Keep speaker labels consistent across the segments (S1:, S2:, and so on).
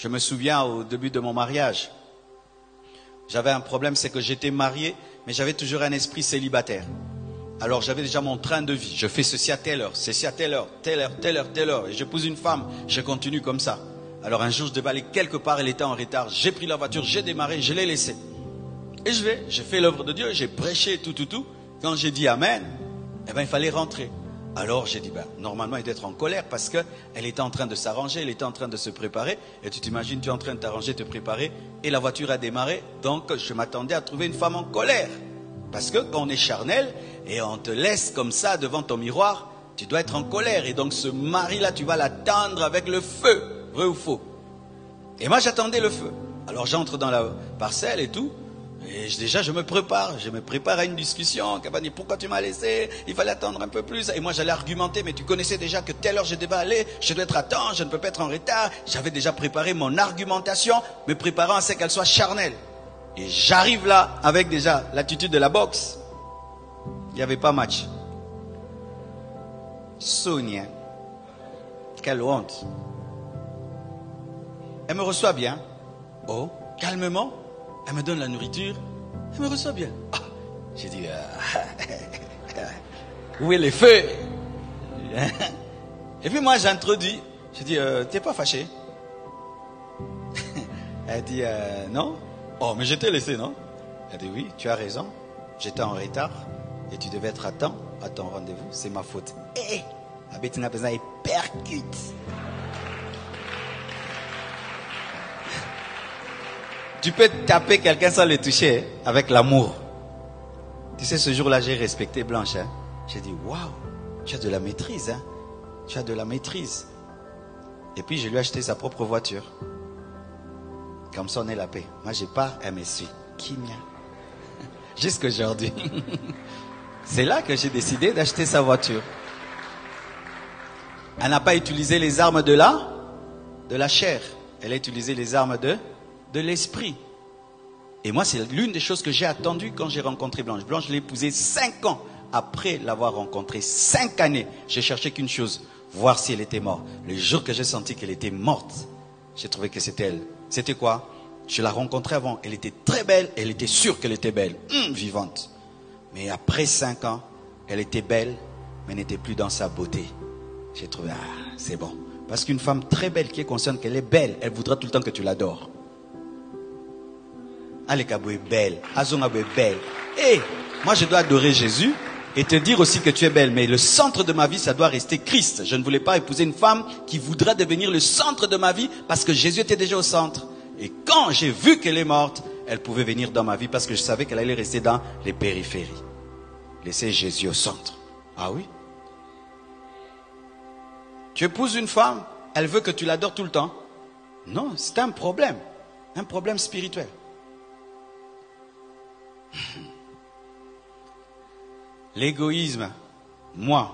S1: Je me souviens au début de mon mariage, j'avais un problème, c'est que j'étais marié, mais j'avais toujours un esprit célibataire. Alors j'avais déjà mon train de vie. Je fais ceci à telle heure, ceci à telle heure, telle heure, telle heure, telle heure. Et j'épouse une femme, je continue comme ça. Alors un jour, je devais aller quelque part, elle était en retard. J'ai pris la voiture, j'ai démarré, je l'ai laissée. Et j'ai fait l'œuvre de Dieu, j'ai prêché, tout. Quand j'ai dit Amen, il fallait rentrer. Alors j'ai dit, normalement, il doit être en colère parce qu'elle était en train de s'arranger, elle était en train de se préparer. Et tu t'imagines, tu es en train de t'arranger, te préparer, et la voiture a démarré. Donc je m'attendais à trouver une femme en colère. Parce que quand on est charnel et on te laisse comme ça devant ton miroir, tu dois être en colère. Et donc ce mari-là, tu vas l'attendre avec le feu, vrai ou faux? Et moi j'attendais le feu. Alors j'entre dans la parcelle et tout. Et déjà je me prépare à une discussion. Qui va dire pourquoi tu m'as laissé, il fallait attendre un peu plus. Et moi j'allais argumenter, mais tu connaissais déjà que telle heure je devais aller, je dois être à temps, je ne peux pas être en retard. J'avais déjà préparé mon argumentation, me préparant à ce qu'elle soit charnelle. Et j'arrive là avec déjà l'attitude de la boxe. Il n'y avait pas match. Sonia, quelle honte. Elle me reçoit bien. Oh, calmement. Elle me donne la nourriture. Elle me reçoit bien. Ah, j'ai dit, où est les feux? Et puis moi j'introduis. J'ai dit, t'es pas fâché? Elle dit, non. Oh, mais je t'ai laissé, non? Elle dit, oui, tu as raison. J'étais en retard et tu devais être à temps à ton rendez-vous. C'est ma faute. Eh, la Bettina Pesa est percute. Tu peux taper quelqu'un sans le toucher avec l'amour. Tu sais, ce jour-là, j'ai respecté Blanche. Hein? J'ai dit, waouh, tu as de la maîtrise. Hein? Tu as de la maîtrise. Et puis, je lui ai acheté sa propre voiture. Comme ça, on est la paix. Moi, je pars, elle me suit. Kimia. Jusqu'aujourd'hui. C'est là que j'ai décidé d'acheter sa voiture. Elle n'a pas utilisé les armes de la chair. Elle a utilisé les armes de l'esprit. Et moi, c'est l'une des choses que j'ai attendues quand j'ai rencontré Blanche. Blanche, je l'ai épousée 5 ans après l'avoir rencontrée. 5 années. J'ai cherché qu'une chose, voir si elle était morte. Le jour que j'ai senti qu'elle était morte, j'ai trouvé que c'était elle. C'était quoi? Je la rencontrais avant. Elle était très belle. Elle était sûre qu'elle était belle. Vivante. Mais après 5 ans, elle était belle, mais n'était plus dans sa beauté. J'ai trouvé, c'est bon. Parce qu'une femme très belle qui est consciente qu'elle est belle, elle voudra tout le temps que tu l'adores. Alekabo est belle. Azongabo est belle. Et moi, je dois adorer Jésus et te dire aussi que tu es belle. Mais le centre de ma vie, ça doit rester Christ. Je ne voulais pas épouser une femme qui voudra devenir le centre de ma vie parce que Jésus était déjà au centre. Et quand j'ai vu qu'elle est morte, elle pouvait venir dans ma vie parce que je savais qu'elle allait rester dans les périphéries. Laisser Jésus au centre. Ah oui? Tu épouses une femme, elle veut que tu l'adores tout le temps. Non, c'est un problème spirituel. L'égoïsme, moi.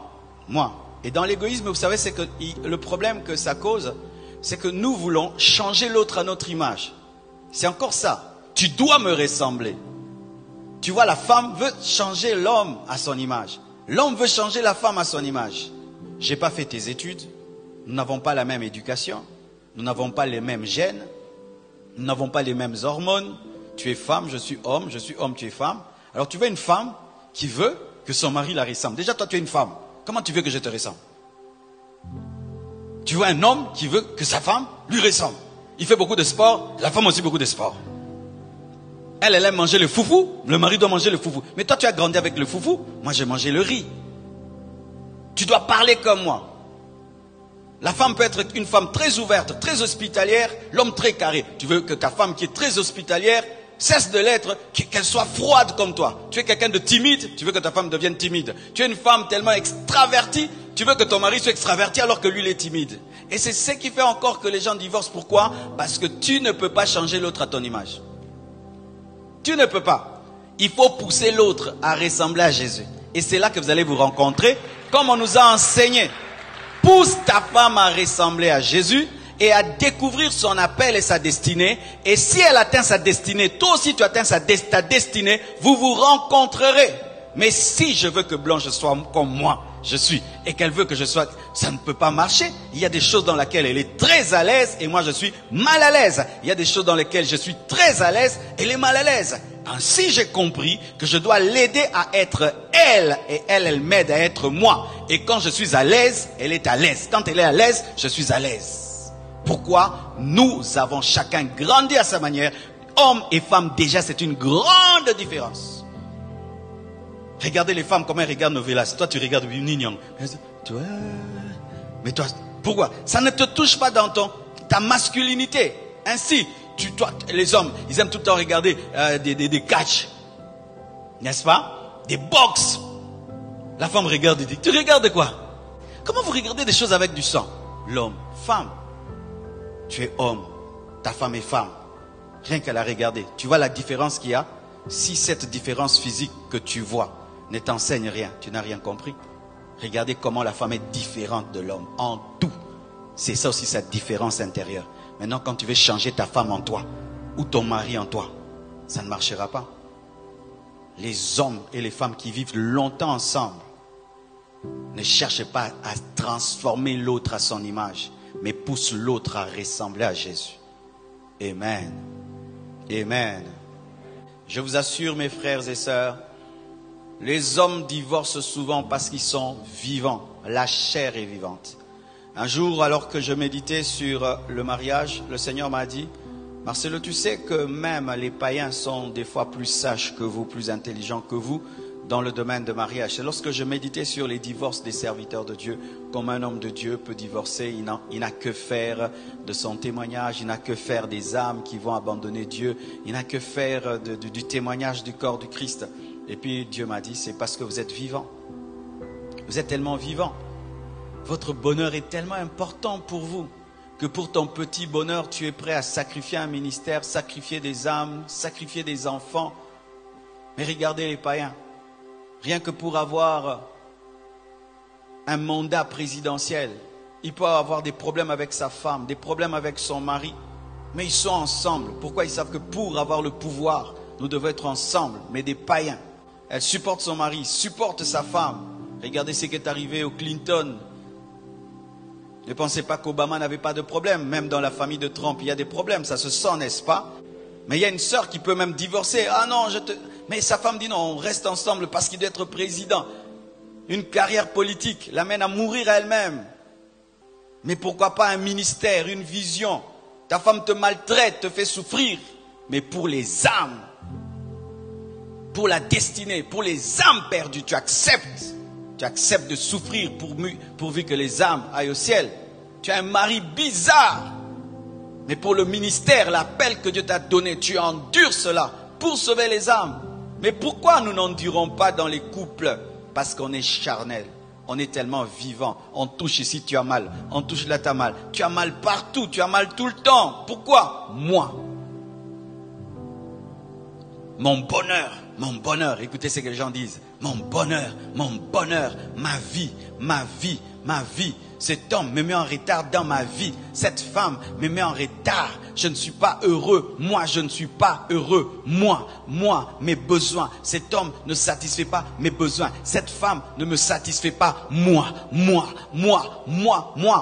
S1: Et dans l'égoïsme, vous savez, c'est que le problème que ça cause, c'est que nous voulons changer l'autre à notre image. C'est encore ça. Tu dois me ressembler. Tu vois, la femme veut changer l'homme à son image. L'homme veut changer la femme à son image. J'ai pas fait tes études. Nous n'avons pas la même éducation. Nous n'avons pas les mêmes gènes. Nous n'avons pas les mêmes hormones. Tu es femme, je suis homme, tu es femme. Alors tu veux une femme qui veut que son mari la ressemble. Déjà, toi, tu es une femme. Comment tu veux que je te ressemble? Tu vois un homme qui veut que sa femme lui ressemble. Il fait beaucoup de sport, la femme aussi beaucoup de sport. Elle aime manger le foufou, le mari doit manger le foufou. Mais toi, tu as grandi avec le foufou, moi j'ai mangé le riz. Tu dois parler comme moi. La femme peut être une femme très ouverte, très hospitalière, l'homme très carré. Tu veux que ta femme qui est très hospitalière cesse de l'être, qu'elle soit froide comme toi. Tu es quelqu'un de timide, tu veux que ta femme devienne timide. Tu es une femme tellement extravertie, tu veux que ton mari soit extraverti alors que lui il est timide. Et c'est ce qui fait encore que les gens divorcent. Pourquoi? Parce que tu ne peux pas changer l'autre à ton image. Tu ne peux pas. Il faut pousser l'autre à ressembler à Jésus. Et c'est là que vous allez vous rencontrer, comme on nous a enseigné. Pousse ta femme à ressembler à Jésus et à découvrir son appel et sa destinée. Et si elle atteint sa destinée, toi aussi tu atteins ta destinée, vous vous rencontrerez. Mais si je veux que Blanche soit comme moi, je suis et qu'elle veut que je sois, ça ne peut pas marcher. Il y a des choses dans lesquelles elle est très à l'aise et moi je suis mal à l'aise. Il y a des choses dans lesquelles je suis très à l'aise et elle est mal à l'aise. Ainsi j'ai compris que je dois l'aider à être elle et elle m'aide à être moi. Et quand je suis à l'aise, elle est à l'aise. Quand elle est à l'aise, je suis à l'aise. Pourquoi? Nous avons chacun grandi à sa manière. Hommes et femmes, déjà, c'est une grande différence. Regardez les femmes, comment elles regardent Novelas. Toi, tu regardes Nignon. Mais toi, pourquoi? Ça ne te touche pas dans ta masculinité. Ainsi, toi, les hommes, ils aiment tout le temps regarder des catchs. N'est-ce pas? Des box. La femme regarde et dit, tu regardes quoi? Comment vous regardez des choses avec du sang? L'homme, femme. Tu es homme, ta femme est femme. Rien qu'à la regarder. Tu vois la différence qu'il y a? Si cette différence physique que tu vois ne t'enseigne rien, tu n'as rien compris. Regardez comment la femme est différente de l'homme, en tout. C'est ça aussi sa différence intérieure. Maintenant, quand tu veux changer ta femme en toi, ou ton mari en toi, ça ne marchera pas. Les hommes et les femmes qui vivent longtemps ensemble ne cherchent pas à transformer l'autre à son image, mais poussent l'autre à ressembler à Jésus. Amen. Amen. Je vous assure, mes frères et sœurs, les hommes divorcent souvent parce qu'ils sont vivants. La chair est vivante. Un jour, alors que je méditais sur le mariage, le Seigneur m'a dit, Marcelo, tu sais que même les païens sont des fois plus sages que vous, plus intelligents que vous dans le domaine de mariage. Et lorsque je méditais sur les divorces des serviteurs de Dieu, comme un homme de Dieu peut divorcer, il n'a que faire de son témoignage, il n'a que faire des âmes qui vont abandonner Dieu, il n'a que faire du témoignage du corps du Christ. Et puis Dieu m'a dit, c'est parce que vous êtes vivants. Vous êtes tellement vivants. Votre bonheur est tellement important pour vous que pour ton petit bonheur, tu es prêt à sacrifier un ministère, sacrifier des âmes, sacrifier des enfants. Mais regardez les païens. Rien que pour avoir un mandat présidentiel, il peut avoir des problèmes avec sa femme, des problèmes avec son mari. Mais ils sont ensemble. Pourquoi? Ils savent que pour avoir le pouvoir, nous devons être ensemble. Mais des païens. Elle supporte son mari, supporte sa femme. Regardez ce qui est arrivé au Clinton. Ne pensez pas qu'Obama n'avait pas de problème. Même dans la famille de Trump, il y a des problèmes. Ça se sent, n'est-ce pas? Mais il y a une sœur qui peut même divorcer. Ah non, mais sa femme dit non, on reste ensemble parce qu'il doit être président. Une carrière politique l'amène à mourir à elle-même. Mais pourquoi pas un ministère, une vision? Ta femme te maltraite, te fait souffrir. Mais pour les âmes, pour la destinée, pour les âmes perdues, tu acceptes. Tu acceptes de souffrir pourvu que les âmes aillent au ciel. Tu as un mari bizarre. Mais pour le ministère, l'appel que Dieu t'a donné, tu endures cela pour sauver les âmes. Mais pourquoi nous n'endurons pas dans les couples? Parce qu'on est charnel. On est tellement vivant. On touche ici, tu as mal. On touche là, tu as mal. Tu as mal partout. Tu as mal tout le temps. Pourquoi? Moi. Mon bonheur. Écoutez ce que les gens disent. Mon bonheur, ma vie. Cet homme me met en retard dans ma vie. Cette femme me met en retard. Je ne suis pas heureux. Moi, je ne suis pas heureux. Moi, mes besoins. Cet homme ne satisfait pas mes besoins. Cette femme ne me satisfait pas. Moi.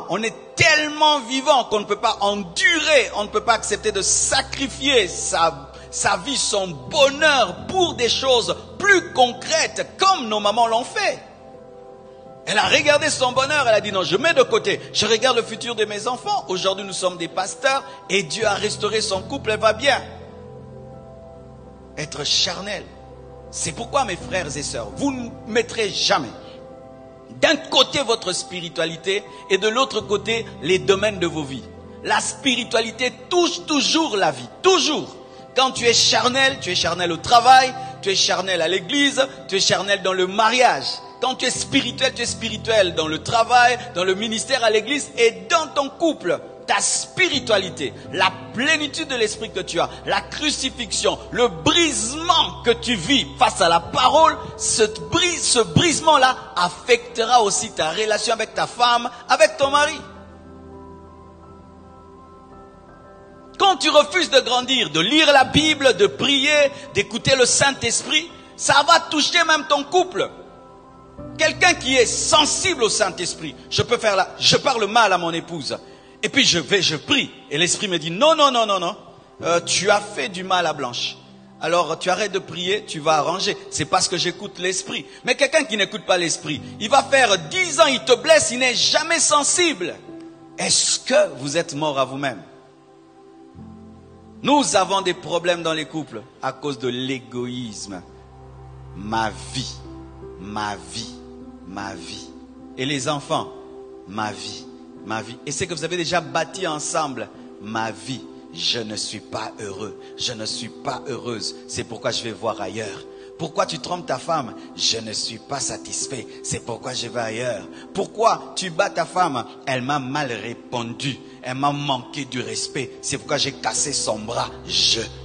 S1: On est tellement vivant qu'on ne peut pas endurer. On ne peut pas accepter de sacrifier sa vie, son bonheur pour des choses plus concrètes comme nos mamans l'ont fait. Elle a regardé son bonheur, elle a dit non, je mets de côté. Je regarde le futur de mes enfants. Aujourd'hui, nous sommes des pasteurs et Dieu a restauré son couple, elle va bien. Être charnel. C'est pourquoi, mes frères et sœurs, vous ne mettrez jamais d'un côté votre spiritualité et de l'autre côté les domaines de vos vies. La spiritualité touche toujours la vie, toujours. Quand tu es charnel au travail, tu es charnel à l'église, tu es charnel dans le mariage. Quand tu es spirituel dans le travail, dans le ministère à l'église et dans ton couple. Ta spiritualité, la plénitude de l'esprit que tu as, la crucifixion, le brisement que tu vis face à la parole, ce brisement-là affectera aussi ta relation avec ta femme, avec ton mari. Quand tu refuses de grandir, de lire la Bible, de prier, d'écouter le Saint-Esprit, ça va toucher même ton couple. Quelqu'un qui est sensible au Saint-Esprit, je parle mal à mon épouse. Et puis je prie. Et l'Esprit me dit, non. Tu as fait du mal à Blanche. Alors tu arrêtes de prier, tu vas arranger. C'est parce que j'écoute l'Esprit. Mais quelqu'un qui n'écoute pas l'Esprit, il va faire 10 ans, il te blesse, il n'est jamais sensible. Est-ce que vous êtes mort à vous-même? Nous avons des problèmes dans les couples à cause de l'égoïsme. Ma vie. Et les enfants, ma vie. Et c'est que vous avez déjà bâti ensemble, ma vie. Je ne suis pas heureux, je ne suis pas heureuse, c'est pourquoi je vais voir ailleurs. Pourquoi tu trompes ta femme? Je ne suis pas satisfait, c'est pourquoi je vais ailleurs. Pourquoi tu bats ta femme? Elle m'a mal répondu, elle m'a manqué du respect, c'est pourquoi j'ai cassé son bras.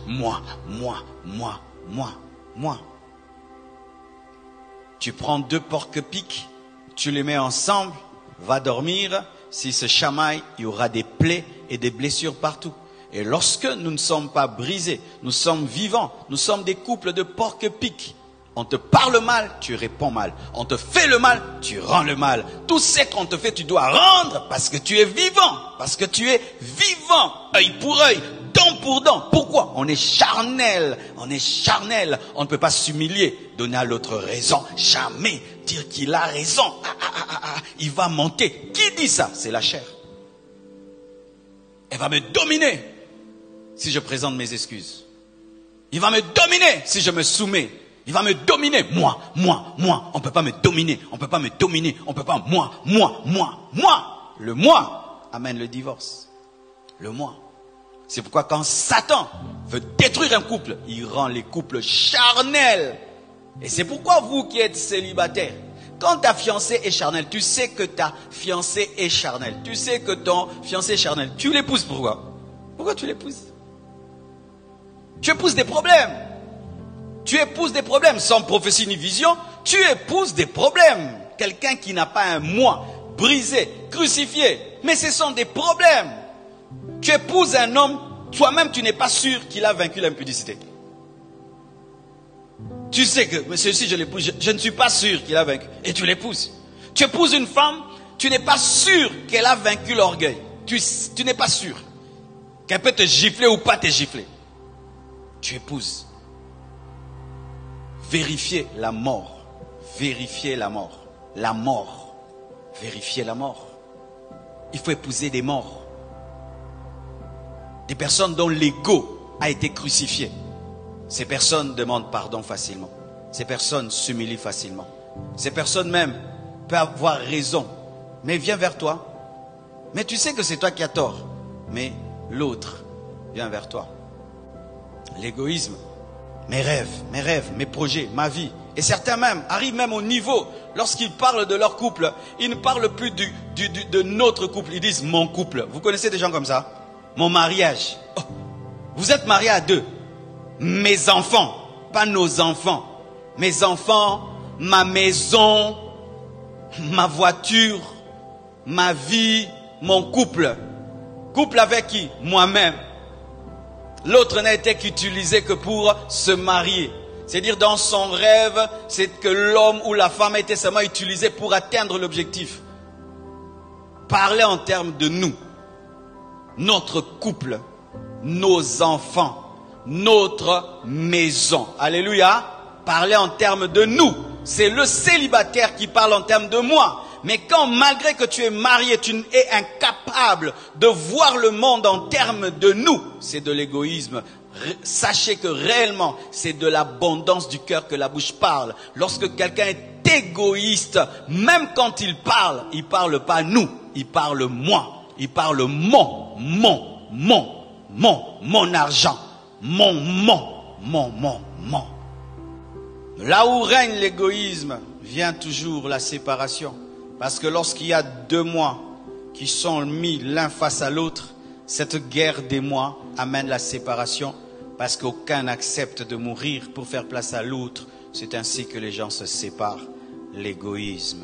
S1: Moi. Tu prends 2 porc-épics, tu les mets ensemble, va dormir. S'ils se chamaillent, il y aura des plaies et des blessures partout. Et lorsque nous ne sommes pas brisés, nous sommes vivants, nous sommes des couples de porc-épics. On te parle mal, tu réponds mal. On te fait le mal, tu rends le mal. Tout ce qu'on te fait, tu dois rendre parce que tu es vivant. Parce que tu es vivant, œil pour œil, dent pour dent. Pourquoi? On est charnel. On ne peut pas s'humilier, donner à l'autre raison. Jamais dire qu'il a raison. Il va monter. Qui dit ça? C'est la chair. Elle va me dominer si je présente mes excuses. Il va me dominer si je me soumets. Il va me dominer. Moi. On ne peut pas me dominer. Moi. Le moi amène le divorce. Le moi. C'est pourquoi quand Satan veut détruire un couple, il rend les couples charnels. Et c'est pourquoi vous qui êtes célibataires, quand ta fiancée est charnelle, tu sais que ta fiancée est charnelle. Tu sais que ton fiancé est charnel. Tu l'épouses pourquoi? Pourquoi tu l'épouses? Tu épouses des problèmes. Tu épouses des problèmes sans prophétie ni vision. Tu épouses des problèmes. Quelqu'un qui n'a pas un moi, brisé, crucifié. Mais ce sont des problèmes. Tu épouses un homme, toi-même tu n'es pas sûr qu'il a vaincu l'impudicité. Tu sais que ceci je l'épouse, je ne suis pas sûr qu'il a vaincu. Et tu l'épouses. Tu épouses une femme, tu n'es pas sûr qu'elle a vaincu l'orgueil. Tu n'es pas sûr qu'elle peut te gifler ou pas te gifler. Tu épouses. Vérifiez la mort. Vérifiez la mort. La mort. Vérifiez la mort. Il faut épouser des morts. Des personnes dont l'ego a été crucifié. Ces personnes demandent pardon facilement. Ces personnes s'humilient facilement. Ces personnes même peuvent avoir raison. Mais vient vers toi. Mais tu sais que c'est toi qui as tort. Mais l'autre vient vers toi. L'égoïsme. Mes rêves, mes projets, ma vie. Et certains même arrivent même au niveau, lorsqu'ils parlent de leur couple, ils ne parlent plus de notre couple. Ils disent mon couple. Vous connaissez des gens comme ça? Mon mariage. Oh, vous êtes mariés à 2. Mes enfants, pas nos enfants. Mes enfants, ma maison, ma voiture, ma vie, mon couple. Couple avec qui? Moi-même. L'autre n'a été qu'utilisé que pour se marier. C'est-à-dire dans son rêve, c'est que l'homme ou la femme a été seulement utilisé pour atteindre l'objectif. Parler en termes de nous. Notre couple, nos enfants, notre maison. Alléluia. Parler en termes de nous. C'est le célibataire qui parle en termes de moi. Mais quand malgré que tu es marié, tu es incapable de voir le monde en termes de nous, c'est de l'égoïsme. Sachez que réellement, c'est de l'abondance du cœur que la bouche parle. Lorsque quelqu'un est égoïste, même quand il parle pas nous, il parle moi. Il parle mon argent, mon. Là où règne l'égoïsme, vient toujours la séparation. Parce que lorsqu'il y a 2 moi qui sont mis l'un face à l'autre, cette guerre des moi amène la séparation. Parce qu'aucun n'accepte de mourir pour faire place à l'autre. C'est ainsi que les gens se séparent. L'égoïsme.